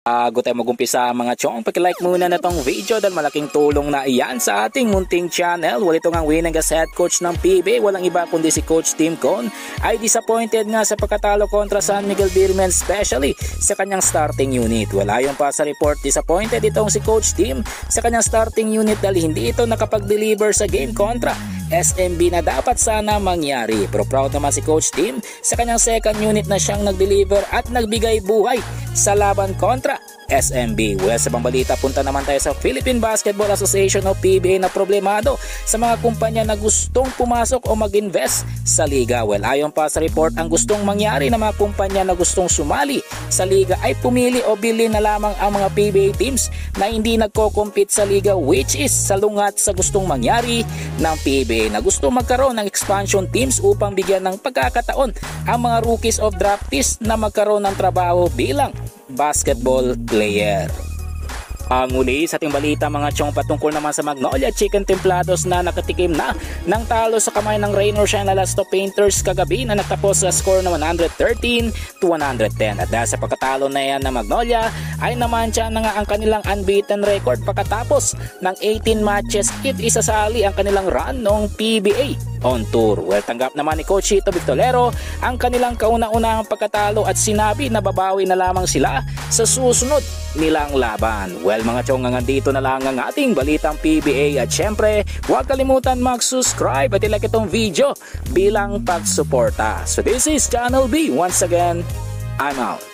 Bago tayo mag-umpisa mga chong, paki-like muna na tong video dahil malaking tulong na iyan sa ating munting channel. Wala ito nga winning as head coach ng PBA, walang iba kundi si Coach Tim Con. Ay disappointed nga sa pagkatalo kontra San Miguel Beermen, especially sa kanyang starting unit. Wala yung pa sa report, disappointed itong si Coach Tim sa kanyang starting unit dahil hindi ito nakapag-deliver sa game kontra SMB na dapat sana mangyari. Pero proud naman si Coach Tim sa kanyang second unit na siyang nag-deliver at nagbigay buhay sa laban kontra SMB. Well, sa pambalita, punta naman tayo sa Philippine Basketball Association o PBA na problemado sa mga kumpanya na gustong pumasok o mag-invest sa liga. Well, ayon pa sa report, ang gustong mangyari ng mga kumpanya na gustong sumali sa liga ay pumili o bili na lamang ang mga PBA teams na hindi nagko-compete sa liga, which is salungat sa gustong mangyari ng PBA na gusto magkaroon ng expansion teams upang bigyan ng pagkakataon ang mga rookies of draftees na magkaroon ng trabaho bilang basketball player. Ang uli sa ating balita mga chong, patungkol naman sa Magnolia Chicken Templados na nakatikim na ng talo sa kamay ng Rain or Shine Alasto Painters kagabi na nagtapos sa score na 113-110. At dahil sa pagkatalo na yan ng Magnolia ay namantya na nga ang kanilang unbeaten record pagkatapos ng 18 matches. It isasali ang kanilang run ng PBA on tour. Well, tanggap naman ni Coach Chito Victolero ang kanilang kauna-unahang pagkatalo at sinabi na babawi na lamang sila sa susunod nilang laban. Well mga chong, dito na lang ang ating balitang PBA at syempre huwag kalimutan mag-subscribe at i-like itong video bilang pagsuporta. So this is Channel B. Once again, I'm out.